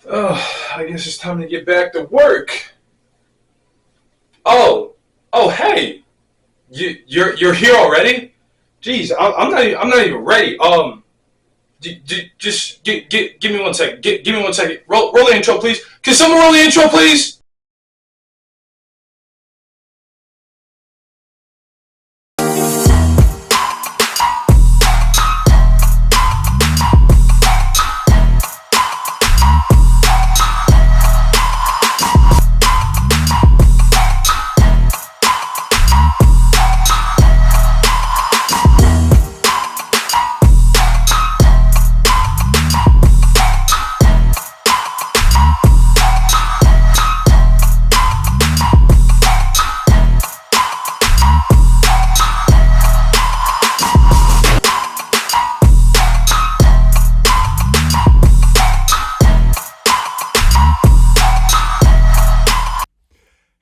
I guess it's time to get back to work. Oh, hey, you're here already? Jeez, I'm not even ready. Just give me 1 second. Give me 1 second. Roll the intro, please. Can someone roll the intro, please?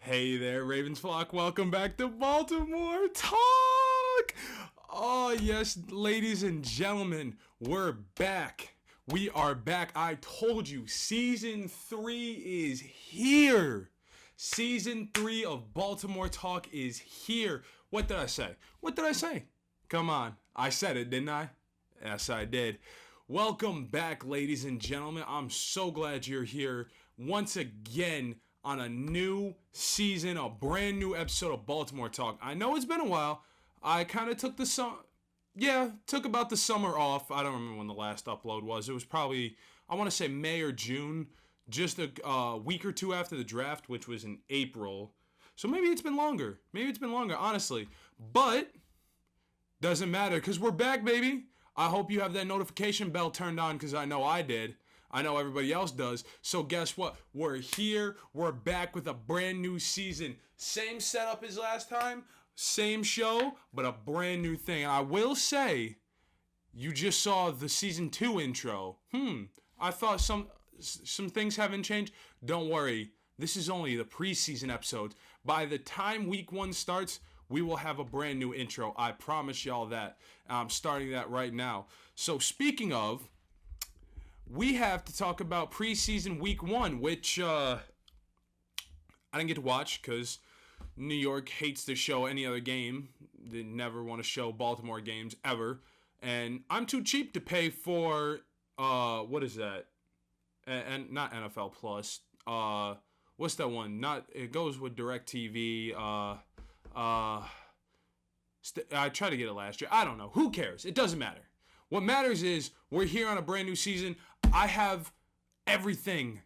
Hey there, Ravens flock. Welcome back to Baltimore Talk. Oh, yes, ladies and gentlemen, we're back. We are back. I told you, season 3 is here. Season 3 of Baltimore Talk is here. What did I say? What did I say? Come on. I said it, didn't I? Yes, I did. Welcome back, ladies and gentlemen. I'm so glad you're here once again on a new season, a brand new episode of Baltimore Talk. I know it's been a while. I kind of took took about the summer off. I don't remember when the last upload was. It was probably, I want to say May or June, just a week or two after the draft, which was in April. So maybe it's been longer. Honestly. But doesn't matter because we're back, baby. I hope you have that notification bell turned on because I know I did. I know everybody else does. So guess what? We're here. We're back with a brand new season. Same setup as last time. Same show, but a brand new thing. And I will say, you just saw the season 2 intro. I thought some things haven't changed. Don't worry. This is only the preseason episode. By the time week 1 starts, we will have a brand new intro. I promise y'all that. I'm starting that right now. So speaking of, we have to talk about preseason week 1, which I didn't get to watch because New York hates to show any other game. They never want to show Baltimore games ever. And I'm too cheap to pay for, what is that? And not NFL Plus. What's that one? It goes with DirecTV. I tried to get it last year. I don't know. Who cares? It doesn't matter. What matters is we're here on a brand new season. I have everything.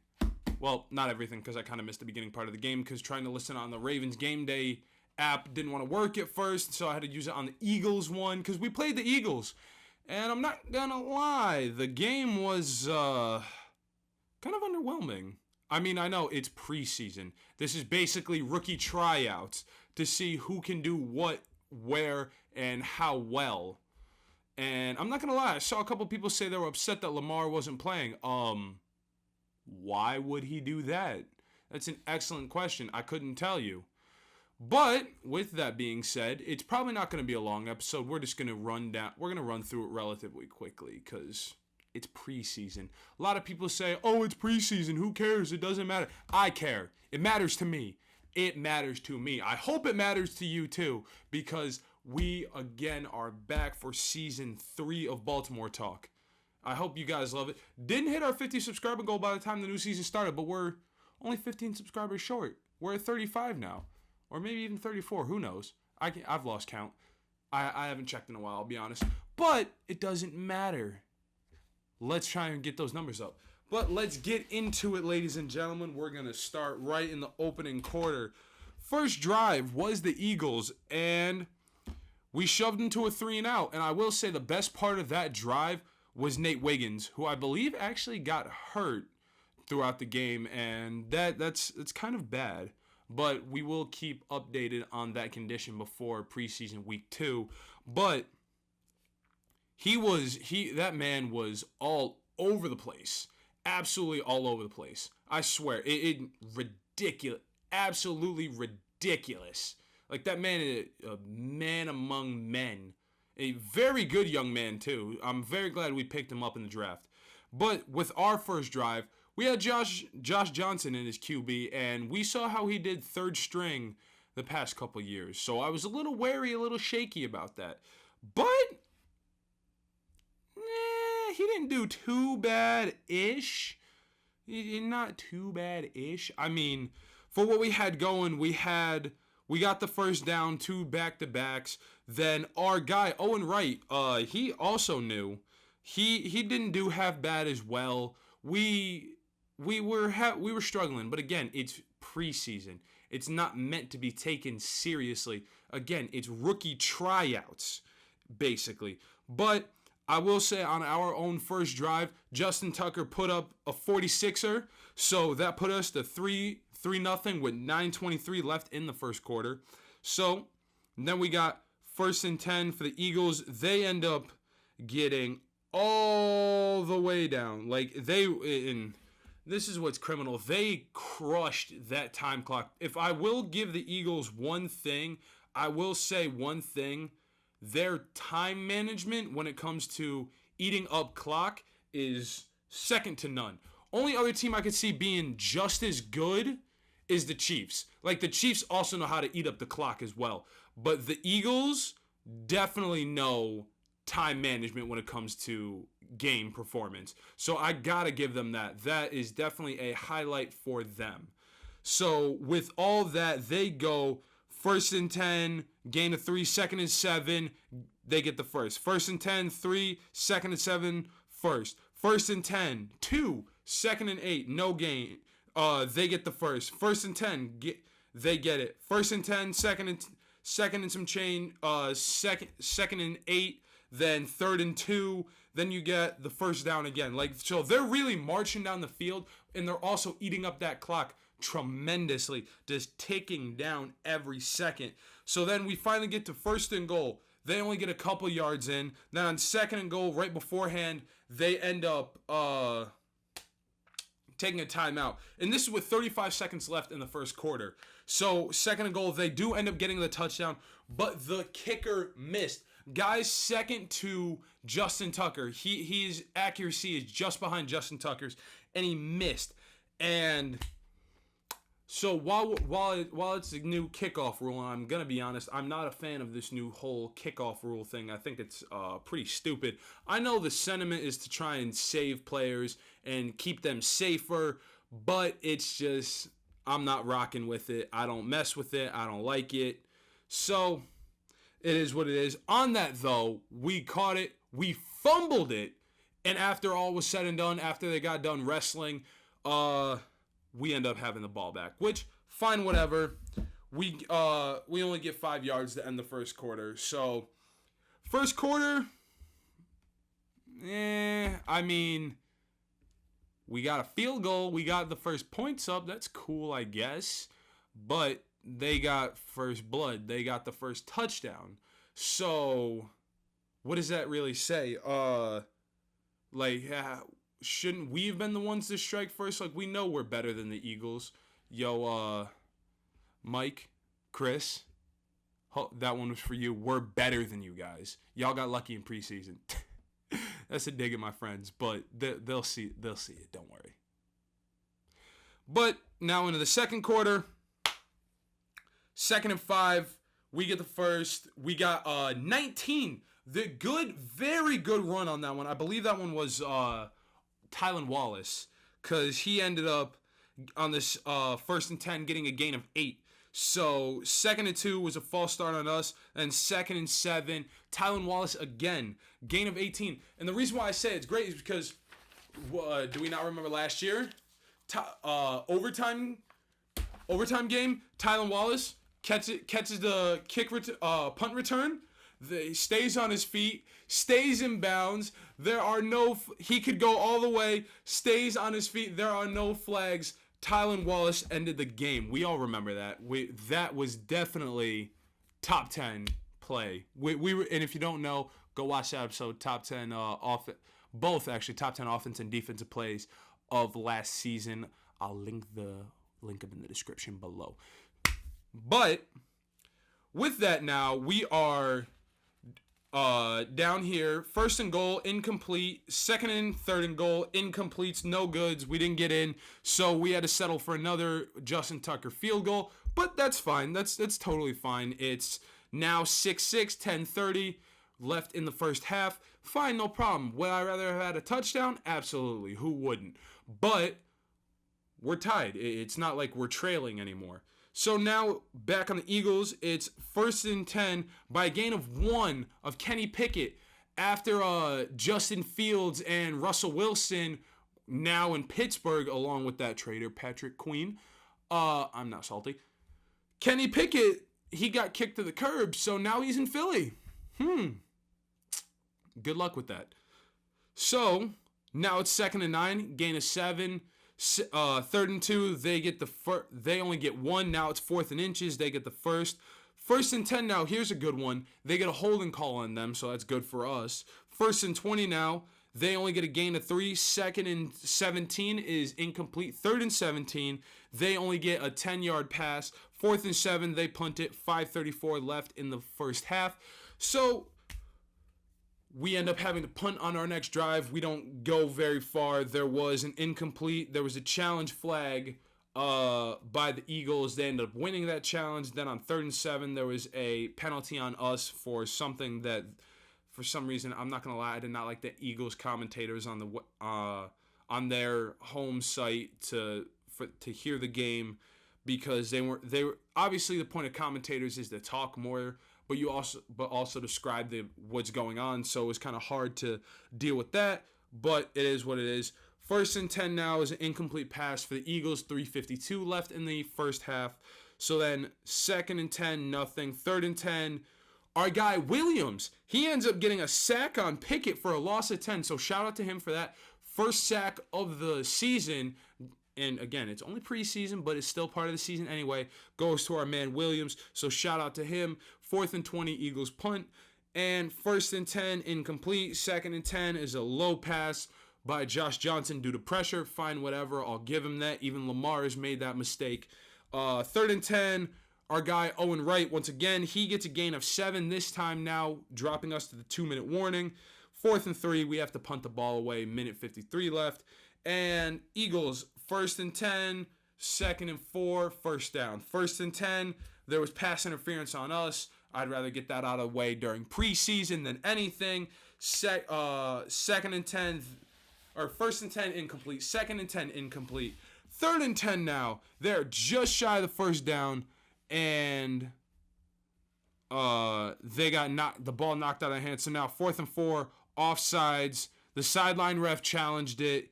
Well, not everything because I kind of missed the beginning part of the game because trying to listen on the Ravens Game Day app didn't want to work at first, so I had to use it on the Eagles one because we played the Eagles. And I'm not going to lie, the game was kind of underwhelming. I mean, I know it's preseason. This is basically rookie tryouts to see who can do what, where, and how well. And I'm not going to lie, I saw a couple people say they were upset that Lamar wasn't playing. Why would he do that? That's an excellent question. I couldn't tell you. But with that being said, it's probably not going to be a long episode. We're just going to run through it relatively quickly because it's preseason. A lot of people say, "Oh, it's preseason. Who cares? It doesn't matter." I care. It matters to me. It matters to me. I hope it matters to you too because we again are back for season 3 of Baltimore Talk. I hope you guys love it. Didn't hit our 50 subscriber goal by the time the new season started, but we're only 15 subscribers short. We're at 35 now, or maybe even 34. Who knows? I've lost count. I haven't checked in a while, I'll be honest. But it doesn't matter. Let's try and get those numbers up. But let's get into it, ladies and gentlemen. We're going to start right in the opening quarter. First drive was the Eagles, and we shoved into a 3-and-out. And I will say the best part of that drive was Nate Wiggins, who I believe actually got hurt throughout the game, and that's kind of bad. But we will keep updated on that condition before preseason week 2. But that man was all over the place. Absolutely all over the place. I swear. It ridiculous. Absolutely ridiculous. Like, that man is a man among men. A very good young man, too. I'm very glad we picked him up in the draft. But with our first drive, we had Josh Johnson in his QB, and we saw how he did third string the past couple years. So I was a little wary, a little shaky about that. But he didn't do too bad-ish. Not too bad-ish. I mean, for what we had going, we got the first down, 2 back-to-backs. Then our guy, Owen Wright, he also knew. He didn't do half bad as well. We were struggling, but again, it's preseason. It's not meant to be taken seriously. Again, it's rookie tryouts, basically. But I will say on our own first drive, Justin Tucker put up a 46er, so that put us to 3-0 with 9:23 left in the first quarter. So then we got 1st and 10 for the Eagles. They end up getting all the way down. This is what's criminal. They crushed that time clock. If I will give the Eagles one thing, I will say one thing. Their time management when it comes to eating up clock is second to none. Only other team I could see being just as good is the Chiefs. Like, the Chiefs also know how to eat up the clock as well. But the Eagles definitely know time management when it comes to game performance. So I gotta give them that. That is definitely a highlight for them. So with all that, they go 1st and 10, gain of 3, 2nd and 7, they get the first. 1st and 10, 3, 2nd and 7, first. 1st and 10, 2, 2nd and 8, no gain. They get the first. 1st and 10, they get it. 1st and 10, second and some change. Second and 8, then 3rd and 2. Then you get the first down again. So they're really marching down the field, and they're also eating up that clock tremendously, just ticking down every second. So then we finally get to 1st and goal. They only get a couple yards in. Then on 2nd and goal, right beforehand, they end up taking a timeout. And this is with 35 seconds left in the first quarter. So 2nd and goal, they do end up getting the touchdown, but the kicker missed. Guys, second to Justin Tucker. His accuracy is just behind Justin Tucker's, and he missed. And so while it's a new kickoff rule, and I'm going to be honest, I'm not a fan of this new whole kickoff rule thing. I think it's pretty stupid. I know the sentiment is to try and save players and keep them safer, but it's just, I'm not rocking with it. I don't mess with it. I don't like it. So it is what it is. On that, though, we caught it. We fumbled it. And after all was said and done, after they got done wrestling, we end up having the ball back, which, fine, whatever. We only get 5 yards to end the first quarter. So, first quarter, I mean, we got a field goal. We got the first points up. That's cool, I guess. But they got first blood. They got the first touchdown. So, what does that really say? Shouldn't we have been the ones to strike first? Like, we know we're better than the Eagles. Yo, Mike, Chris, that one was for you. We're better than you guys. Y'all got lucky in preseason. That's a dig at my friends, but they'll see it. Don't worry. But now into the second quarter, 2nd and 5, we get the first. We got 19. The very good run on that one. I believe that one was Tylan Wallace, because he ended up on this 1st and 10 getting a gain of 8. So 2nd and 2 was a false start on us, and 2nd and 7, Tylan Wallace again, gain of 18. And the reason why I say it's great is because, do we not remember last year? Overtime game, Tylan Wallace catches the punt return. Stays on his feet, stays in bounds. He could go all the way, stays on his feet. There are no flags. Tylan Wallace ended the game. We all remember that. That was definitely top 10 play. We were, and if you don't know, go watch that episode. Top 10 both actually top 10 offense and defensive plays of last season. I'll link them in the description below. But with that, now we are Down here, first and goal, incomplete. Second and third and goal, incompletes, no goods. We didn't get in, so we had to settle for another Justin Tucker field goal. But that's fine. That's totally fine. It's now 6-6, 10:30 left in the first half. Fine, no problem. Would I rather have had a touchdown? Absolutely. Who wouldn't? But we're tied. It's not like we're trailing anymore. So now, back on the Eagles, it's 1st and 10 by a gain of 1 of Kenny Pickett after Justin Fields and Russell Wilson, now in Pittsburgh, along with that traitor, Patrick Queen. I'm not salty. Kenny Pickett, he got kicked to the curb, so now he's in Philly. Good luck with that. So, now it's 2nd and 9, gain of 7. 3rd and 2, they only get 1. Now it's 4th and inches, they get the first. 1st and 10 now, here's a good one. They get a holding call on them, so that's good for us. 1st and 20 now, they only get a gain of 3. 2nd and 17 is incomplete. 3rd and 17, they only get a 10-yard pass. 4th and 7, they punt it. 5:34 left in the first half. So we end up having to punt on our next drive. We don't go very far. There was an incomplete. There was a challenge flag by the Eagles. They ended up winning that challenge. Then on 3rd and 7, there was a penalty on us for something that, for some reason, I'm not gonna lie, I did not like the Eagles commentators on their home site to hear the game, because they were obviously, the point of commentators is to talk more, but also describe what's going on. So it was kind of hard to deal with that, but it is what it is. 1st and 10 now is an incomplete pass for the Eagles. 3:52 left in the first half. So then 2nd and 10, nothing. 3rd and 10, our guy Williams, he ends up getting a sack on Pickett for a loss of 10. So shout out to him for that. First sack of the season. And again, it's only preseason, but it's still part of the season anyway. Goes to our man Williams. So shout out to him. 4th and 20, Eagles punt. And 1st and 10, incomplete. 2nd and 10 is a low pass by Josh Johnson due to pressure. Fine, whatever. I'll give him that. Even Lamar has made that mistake. 3rd and 10, our guy Owen Wright, once again, he gets a gain of 7 this time now, dropping us to the 2-minute warning. 4th and 3, we have to punt the ball away. Minute 53 left. And Eagles, 1st and 10, 2nd and 4, first down. 1st and 10, there was pass interference on us. I'd rather get that out of the way during preseason than anything. 2nd and 10, or 1st and 10, incomplete. 2nd and 10, incomplete. 3rd and 10 now. They're just shy of the first down, and they got the ball knocked out of their hands. So now 4th and 4, offsides. The sideline ref challenged it.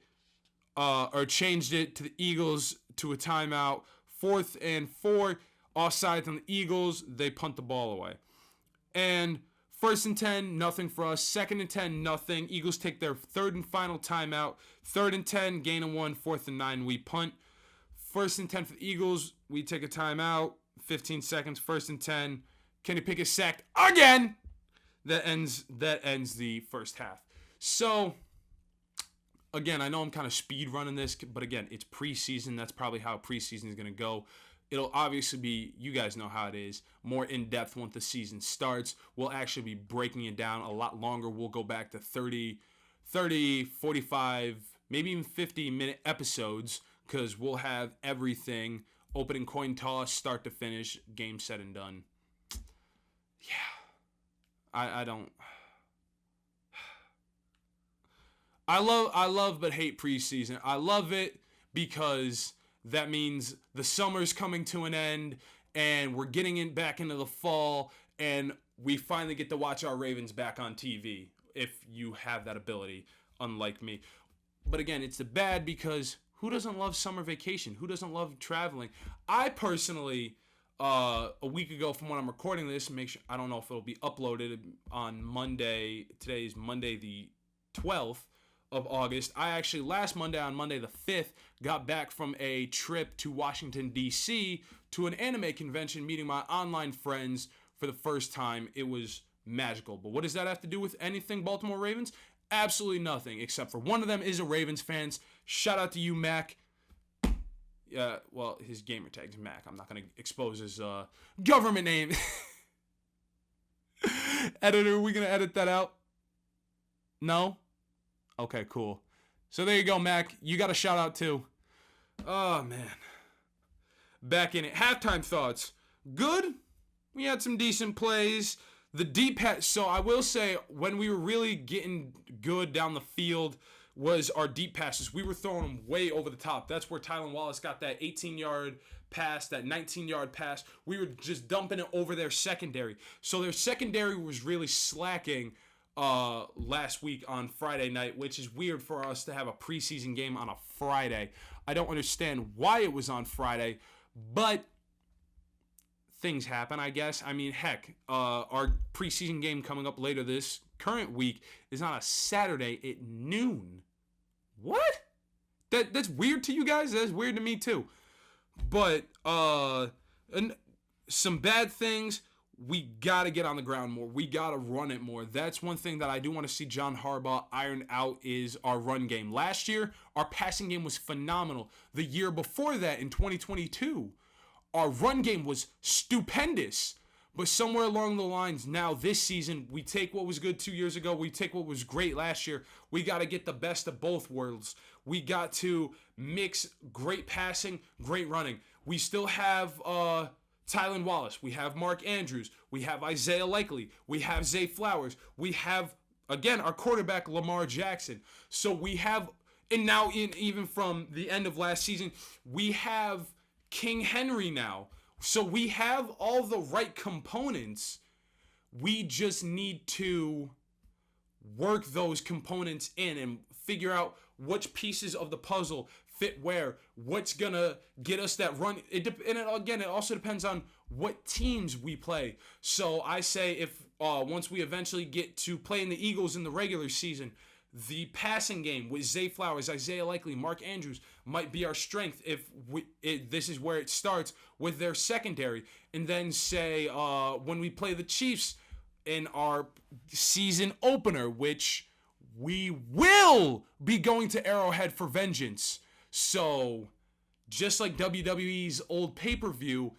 Or changed it to the Eagles to a timeout. 4th and 4, offsides on the Eagles. They punt the ball away. And 1st and 10, nothing for us. 2nd and 10, nothing. Eagles take their 3rd and final timeout. 3rd and 10, gain of 1. 4th and 9, we punt. 1st and 10 for the Eagles. We take a timeout. 15 seconds. 1st and 10. Kenny Pickett sacked again. That ends the first half. So, again, I know I'm kind of speed running this, but again, it's preseason. That's probably how preseason is going to go. It'll obviously be, you guys know how it is, more in-depth once the season starts. We'll actually be breaking it down a lot longer. We'll go back to 30, 45, maybe even 50-minute episodes, because we'll have everything, opening coin toss, start to finish, game said and done. Yeah. I love but hate preseason. I love it because that means the summer's coming to an end and we're getting back into the fall, and we finally get to watch our Ravens back on TV, if you have that ability, unlike me. But again, it's the bad because who doesn't love summer vacation? Who doesn't love traveling? I personally, a week ago from when I'm recording this, I don't know if it'll be uploaded on Monday. Today is Monday the 12th of August. I actually, last Monday, on Monday the 5th, got back from a trip to Washington, D.C. to an anime convention, meeting my online friends for the first time. It was magical. But what does that have to do with anything Baltimore Ravens? Absolutely nothing, except for one of them is a Ravens fan. Shout out to you, Mac. Well, his gamer tag's Mac. I'm not going to expose his government name. Editor, are we going to edit that out? No? Okay, cool. So there you go, Mac. You got a shout out too. Oh, man. Back in it. Halftime thoughts. Good. We had some decent plays. The deep pass. So I will say, when we were really getting good down the field was our deep passes. We were throwing them way over the top. That's where Tylan Wallace got that 18-yard pass, that 19-yard pass. We were just dumping it over their secondary. So their secondary was really slacking last week on Friday night, which is weird for us to have a preseason game on a Friday. I don't understand why it was on Friday, but things happen, I guess. I mean, heck, our preseason game coming up later this current week is on a Saturday at noon. What? That's weird to you guys? That's weird to me too. But and some bad things. We got to get on the ground more. We got to run it more. That's one thing that I do want to see John Harbaugh iron out is our run game. Last year, our passing game was phenomenal. The year before that, in 2022, our run game was stupendous. But somewhere along the lines now this season, we take what was good 2 years ago. We take what was great last year. We got to get the best of both worlds. We got to mix great passing, great running. We still have Tylan Wallace. We have Mark Andrews. We have Isaiah Likely. We have Zay Flowers. We have, again, our quarterback, Lamar Jackson. So we have, and now even from the end of last season, we have King Henry now. So we have all the right components. We just need to work those components in and figure out which pieces of the puzzle fit where, what's going to get us that run. It also depends on what teams we play. So I say if once we eventually get to playing the Eagles in the regular season, the passing game with Zay Flowers, Isaiah Likely, Mark Andrews might be our strength if this is where it starts with their secondary. And then say when we play the Chiefs in our season opener, which we will be going to Arrowhead for vengeance. So just like WWE's old pay-per-view,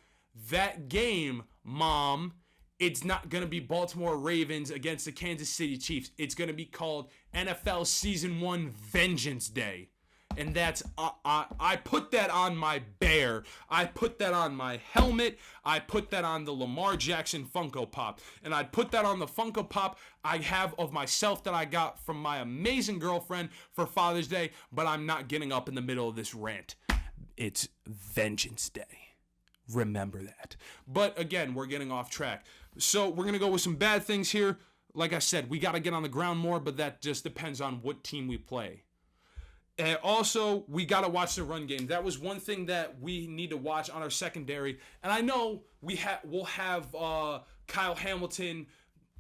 that game, Mom, it's not going to be Baltimore Ravens against the Kansas City Chiefs. It's going to be called NFL Season 1 Vengeance Day. And that's, I put that on my bear. I put that on my helmet. I put that on the Lamar Jackson Funko Pop. And I put that on the Funko Pop I have of myself that I got from my amazing girlfriend for Father's Day. But I'm not getting up in the middle of this rant. It's Vengeance Day. Remember that. But again, we're getting off track. So we're going to go with some bad things here. Like I said, we got to get on the ground more, but that just depends on what team we play. And also, we got to watch the run game. That was one thing that we need to watch on our secondary. And I know we'll have Kyle Hamilton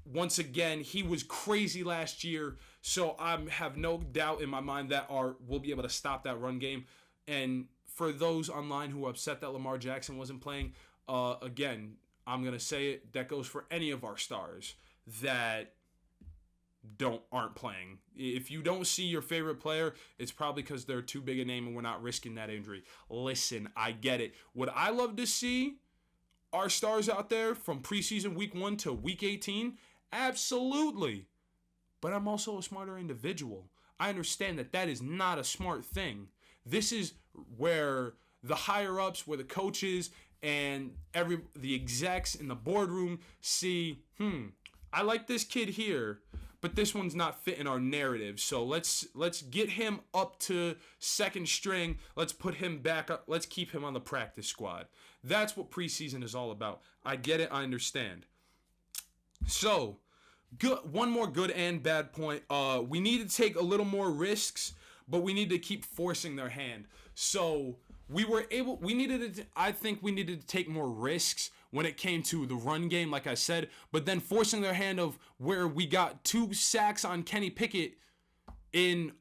once again. He was crazy last year, so I have no doubt in my mind that we'll be able to stop that run game. And for those online who are upset that Lamar Jackson wasn't playing, again, I'm going to say it. That goes for any of our stars that aren't playing. If you don't see your favorite player, it's probably because they're too big a name and we're not risking that injury. Listen, I get it. Would I love to see our stars out there from preseason week 1 to week 18? Absolutely. But I'm also a smarter individual. I understand that is not a smart thing. This is where the higher-ups, where the coaches and the execs in the boardroom see, I like this kid here, but this one's not fitting our narrative. So let's get him up to second string. Let's put him back up. Let's keep him on the practice squad. That's what preseason is all about. I get it. I understand. So, one more good and bad point. We need to take a little more risks, but we need to keep forcing their hand. So I think we needed to take more risks when it came to the run game, like I said, but then forcing their hand of where we got 2 sacks on Kenny Pickett in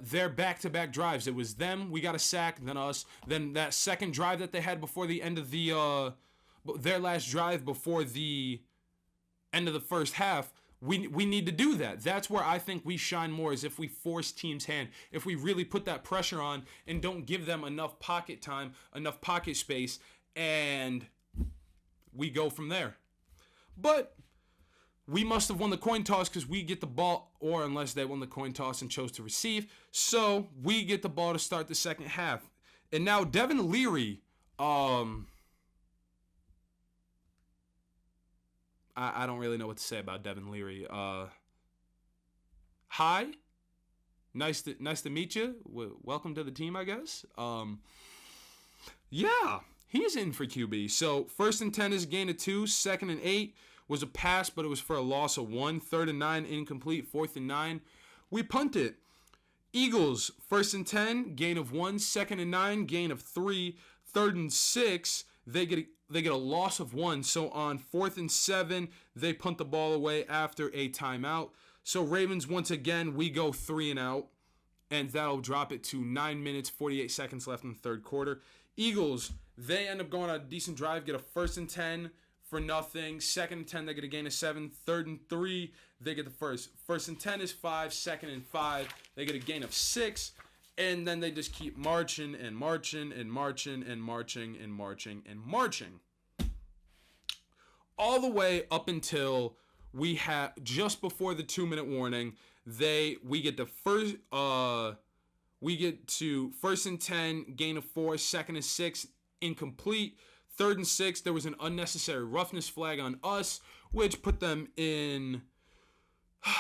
their back-to-back drives. It was them, we got a sack, then us. Then that second drive that they had before the end of their last drive before the end of the first half, we need to do that. That's where I think we shine more, is if we force teams' hand. If we really put that pressure on and don't give them enough pocket time, enough pocket space, and we go from there. But we must have won the coin toss because we get the ball, or unless they won the coin toss and chose to receive. So we get the ball to start the second half. And now Devin Leary, I don't really know what to say about Devin Leary. Hi, nice to meet you. Welcome to the team, I guess. Yeah, he's in for QB. So 1st and 10 is a gain of 2. 2nd and 8 was a pass, but it was for a loss of 1. 3rd and 9, incomplete. 4th and 9, we punt it. Eagles, 1st and 10, gain of 1. 2nd and 9, gain of 3. 3rd and 6, they get a loss of 1. So on 4th and 7, they punt the ball away after a timeout. So Ravens, once again, we go 3 and out, and that'll drop it to 9 minutes, 48 seconds left in the third quarter. Eagles, they end up going on a decent drive, get a 1st and 10 for nothing. 2nd and 10, they get a gain of 7. 3rd and 3, they get the first. 1st and 10 is 5. 2nd and 5, they get a gain of 6. And then they just keep marching and marching and marching and marching and marching and marching. All the way up until we have, just before the 2-minute warning, we get to 1st and 10, gain of 4. 2nd and 6, incomplete. 3rd and 6, there was an unnecessary roughness flag on us, which put them in the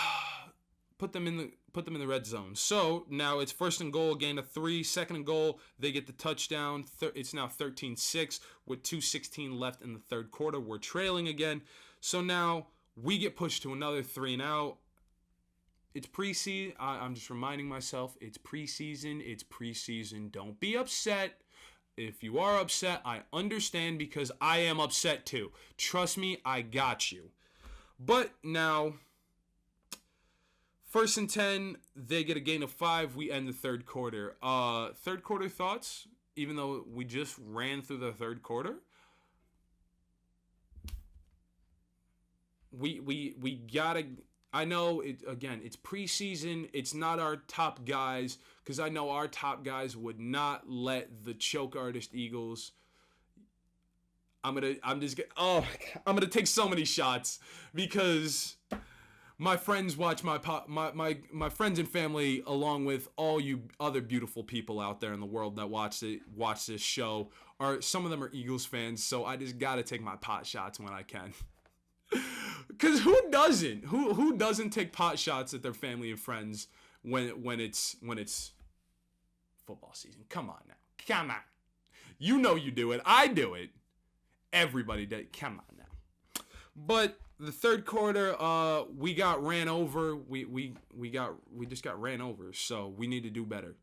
red zone. So now it's 1st and goal, gain of 3. 2nd and goal, they get the touchdown. It's now 13-6 with 2:16 left in the third quarter. We're trailing again. So now we get pushed to another 3 and out. It's preseason. I'm just reminding myself, it's preseason. It's preseason. Don't be upset. If you are upset, I understand because I am upset too. Trust me, I got you. But now, 1st and 10, they get a gain of 5. We end the third quarter. Third quarter thoughts, even though we just ran through the third quarter. We gotta, I know, it's preseason. It's not our top guys, because I know our top guys would not let the choke artist Eagles. I'm gonna take so many shots because my friends watch my friends and family, along with all you other beautiful people out there in the world that watch this show, some of them are Eagles fans, so I just gotta take my pot shots when I can. Cause who doesn't take pot shots at their family and friends when it's football season? Come on now. Come on. You know you do it. I do it. Everybody does. Come on now. But the third quarter, we got ran over. We just got ran over. So we need to do better.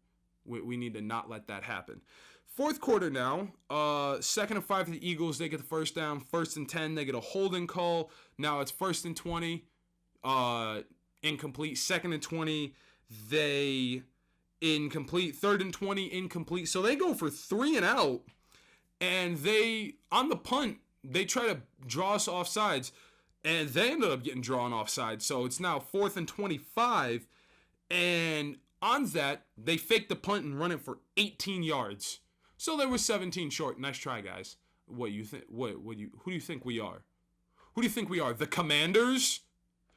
We need to not let that happen. Fourth quarter now, 2nd and 5 for the Eagles. They get the first down. 1st and 10, they get a holding call. Now it's 1st and 20, incomplete. 2nd and 20, they incomplete. 3rd and 20, incomplete. So they go for 3 and out, and they, on the punt, they try to draw us off sides, and they ended up getting drawn off sides. So it's now 4th and 25, and on that, they fake the punt and run it for 18 yards. So there was 17 short. Nice try, guys. What you think? Who do you think we are? Who do you think we are? The Commanders?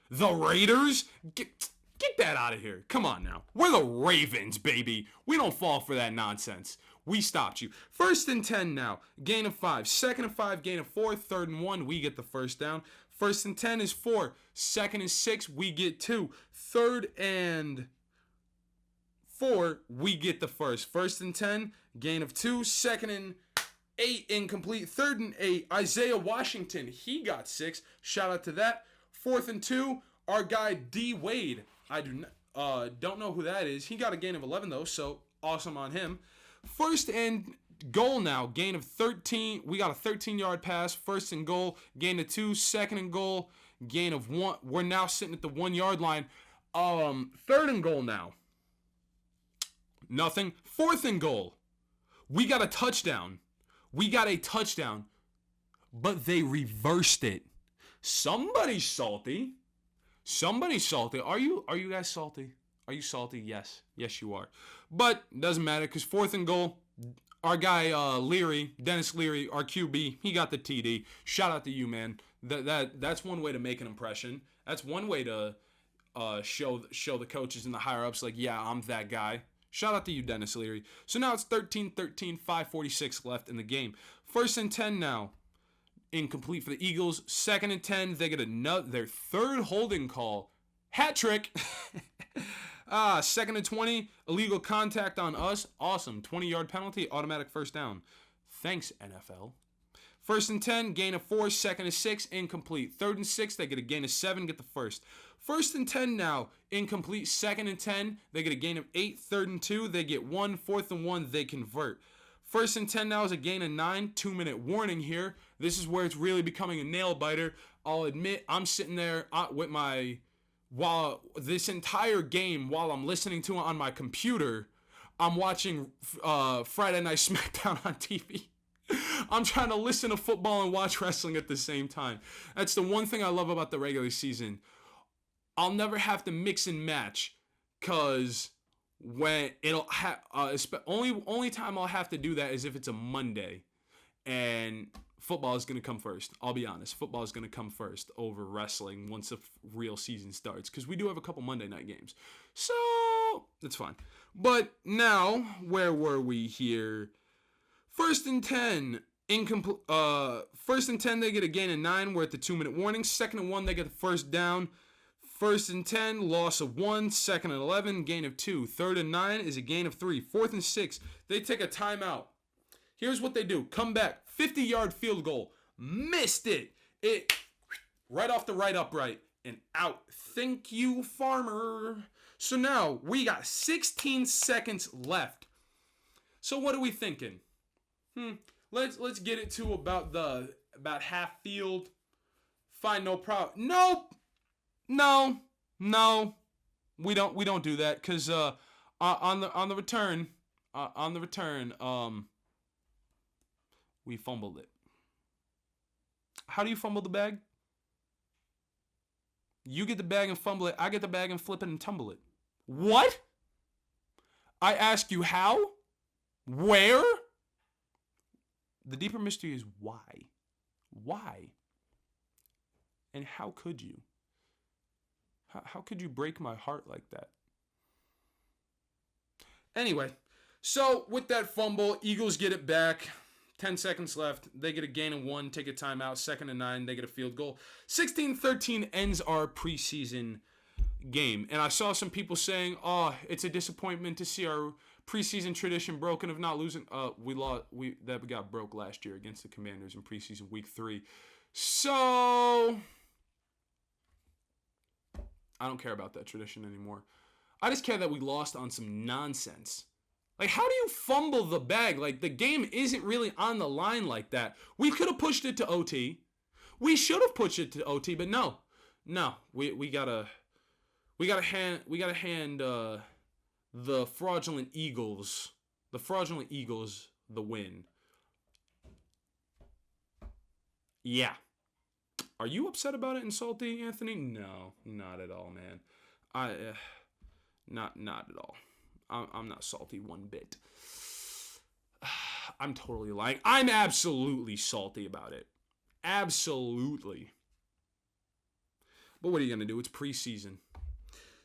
The Raiders? Get that out of here. Come on now. We're the Ravens, baby. We don't fall for that nonsense. We stopped you. 1st and 10 now. Gain of 5. 2nd and 5, gain of 4. 3rd and 1, we get the first down. 1st and 10 is 4. 2nd and 6, we get 2. 3rd and 4, we get the first. 1st and 10, gain of 2. 2nd and 8, incomplete. 3rd and 8, Isaiah Washington, he got 6. Shout out to that. 4th and 2, our guy D. Wade. I don't know who that is. He got a gain of 11 though, so awesome on him. 1st and goal now, gain of 13. We got a 13-yard pass. 1st and goal, gain of 2. 2nd and goal, gain of 1. We're now sitting at the 1-yard line. 3rd and goal now. Nothing. 4th and goal. We got a touchdown. But they reversed it. Somebody's salty. Are you guys salty? Are you salty? Yes. Yes, you are. But doesn't matter because 4th and goal, our guy Dennis Leary, our QB, he got the TD. Shout out to you, man. That's one way to make an impression. That's one way to show the coaches and the higher ups like, yeah, I'm that guy. Shout out to you, Dennis Leary. So now it's 13-13, 5:46 left in the game. 1st and 10 now. Incomplete for the Eagles. 2nd and 10. They get their third holding call. Hat trick. 2nd and 20. Illegal contact on us. Awesome. 20-yard penalty. Automatic first down. Thanks, NFL. 1st and 10. Gain of 4. 2nd and 6. Incomplete. 3rd and 6. They get a gain of 7. Get the first. 1st and 10 now. Incomplete. 2nd and 10. They get a gain of 8. 3rd and 2. They get 1. 4th and 1. They convert. 1st and 10 now is a gain of 9. 2-minute warning here. This is where it's really becoming a nail biter. I'll admit, I'm sitting there with while this entire game, while I'm listening to it on my computer, I'm watching Friday Night SmackDown on TV. I'm trying to listen to football and watch wrestling at the same time. That's the one thing I love about the regular season. I'll never have to mix and match, because when it'll only time I'll have to do that is if it's a Monday, and football is going to come first. I'll be honest, football is going to come first over wrestling once the real season starts, because we do have a couple Monday night games, so that's fine. But now, where were we here? 1st and 10, incomplete. 1st and 10, they get a gain of 9. We're at the 2-minute warning. 2nd and 1, they get the first down. 1st and 10, loss of 1. 2nd and 11, gain of 2. 3rd and 9 is a gain of 3. 4th and 6, they take a timeout. Here's what they do. Come back. 50-yard field goal. Missed it. It right off the right upright and out. Thank you, Farmer. So now we got 16 seconds left. So what are we thinking? Let's get it to about half field. Fine, no problem. Nope. No. We don't do that, because on the return, we fumbled it. How do you fumble the bag? You get the bag and fumble it. I get the bag and flip it and tumble it. What? I ask you how? Where? The deeper mystery is why. Why? And how could you? How could you break my heart like that? Anyway, so with that fumble, Eagles get it back. 10 seconds left. They get a gain of 1, take a timeout. 2nd and 9, they get a field goal. 16-13 ends our preseason game. And I saw some people saying, oh, it's a disappointment to see our preseason tradition broken of not losing. That got broke last year against the Commanders in preseason week 3. So I don't care about that tradition anymore. I just care that we lost on some nonsense. Like, how do you fumble the bag? Like, the game isn't really on the line like that. We could have pushed it to OT. We should have pushed it to OT, but no. We gotta hand the fraudulent Eagles the win. Yeah. Are you upset about it and salty, Anthony? No, not at all, man. Not at all. I'm not salty one bit. I'm totally lying. I'm absolutely salty about it. Absolutely. But what are you going to do? It's preseason.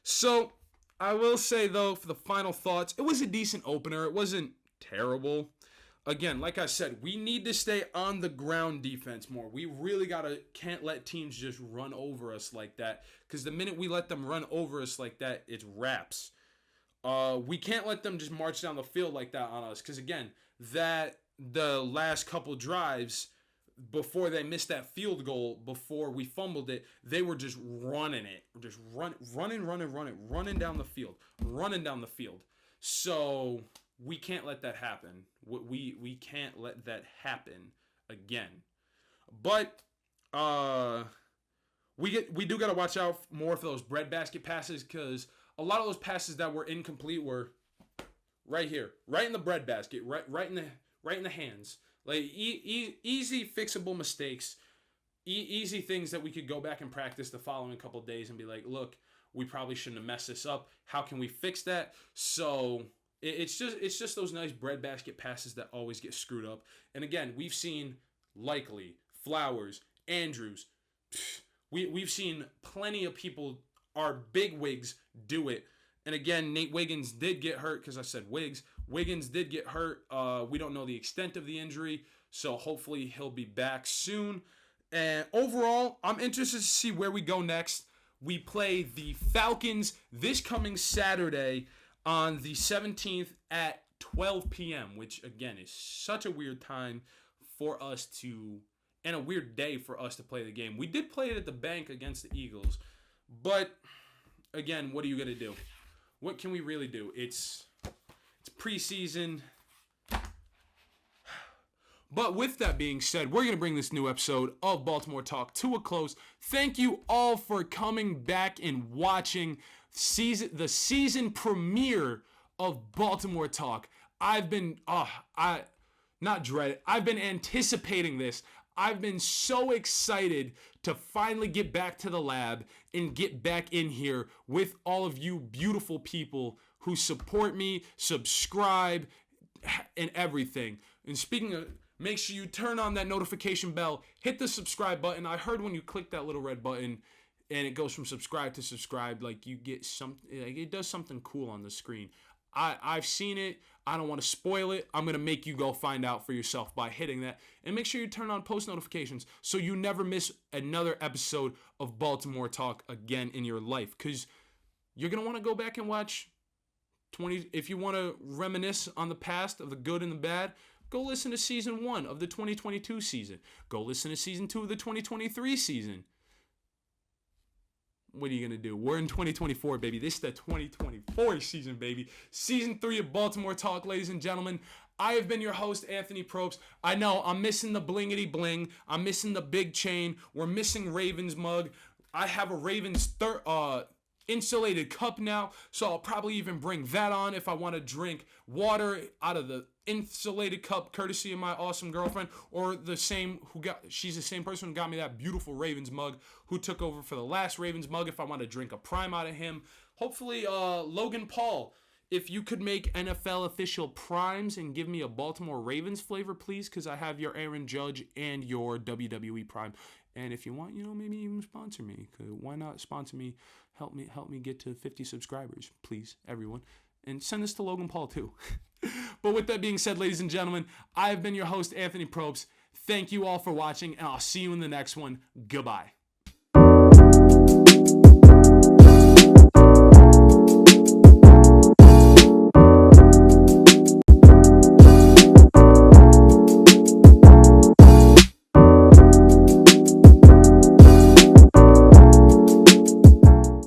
So, I will say, though, for the final thoughts, it was a decent opener. It wasn't terrible. Again, like I said, we need to stay on the ground defense more. We really can't let teams just run over us like that, because the minute we let them run over us like that, it's wraps. We can't let them just march down the field like that on us, because again, the last couple drives before they missed that field goal, before we fumbled it, they were just running it, just running down the field. So we can't let that happen. We can't let that happen again. But we do got to watch out more for those breadbasket passes, because a lot of those passes that were incomplete were right here, right in the breadbasket, right in the hands. Like easy fixable mistakes, easy things that we could go back and practice the following couple of days and be like, look, we probably shouldn't have messed this up. How can we fix that? So it's just those nice breadbasket passes that always get screwed up. And again, we've seen Likely, Flowers, Andrews. we've seen plenty of people, our big wigs, do it. And again, Nate Wiggins did get hurt, because I said Wigs. Wiggins did get hurt. We don't know the extent of the injury, so hopefully he'll be back soon. And overall, I'm interested to see where we go next. We play the Falcons this coming Saturday on the 17th at 12 p.m., which, again, is such a weird time for us to, and a weird day for us to play the game. We did play it at the bank against the Eagles, but, again, what are you going to do? What can we really do? It's preseason. But with that being said, we're going to bring this new episode of Baltimore Talk to a close. Thank you all for coming back and watching the season premiere of Baltimore Talk. I've been, I've been anticipating this. I've been so excited to finally get back to the lab and get back in here with all of you beautiful people who support me, subscribe, and everything. And speaking of, make sure you turn on that notification bell, hit the subscribe button. I heard when you click that little red button and it goes from subscribe to subscribe, like you get something, like it does something cool on the screen. I've seen it. I don't want to spoil it. I'm going to make you go find out for yourself by hitting that. And make sure you turn on post notifications so you never miss another episode of Baltimore Talk again in your life. Because you're going to want to go back and watch 20. If you want to reminisce on the past of the good and the bad, go listen to season 1 of the 2022 season. Go listen to season 2 of the 2023 season. What are you going to do? We're in 2024, baby. This is the 2024 season, baby. Season 3 of Baltimore Talk, ladies and gentlemen. I have been your host, Anthony Propst. I know I'm missing the blingity bling. I'm missing the big chain. We're missing Ravens mug. I have a Ravens insulated cup now, so I'll probably even bring that on if I want to drink water out of the insulated cup, courtesy of my awesome girlfriend, or she's the same person who got me that beautiful Ravens mug, who took over for the last Ravens mug if I want to drink a prime out of him. Hopefully, Logan Paul, if you could make NFL official primes and give me a Baltimore Ravens flavor, please, because I have your Aaron Judge and your WWE prime. And if you want, maybe even sponsor me. Why not sponsor me? Help me get to 50 subscribers, please, everyone. And send this to Logan Paul, too. But with that being said, ladies and gentlemen, I have been your host, Anthony Propst. Thank you all for watching, and I'll see you in the next one. Goodbye.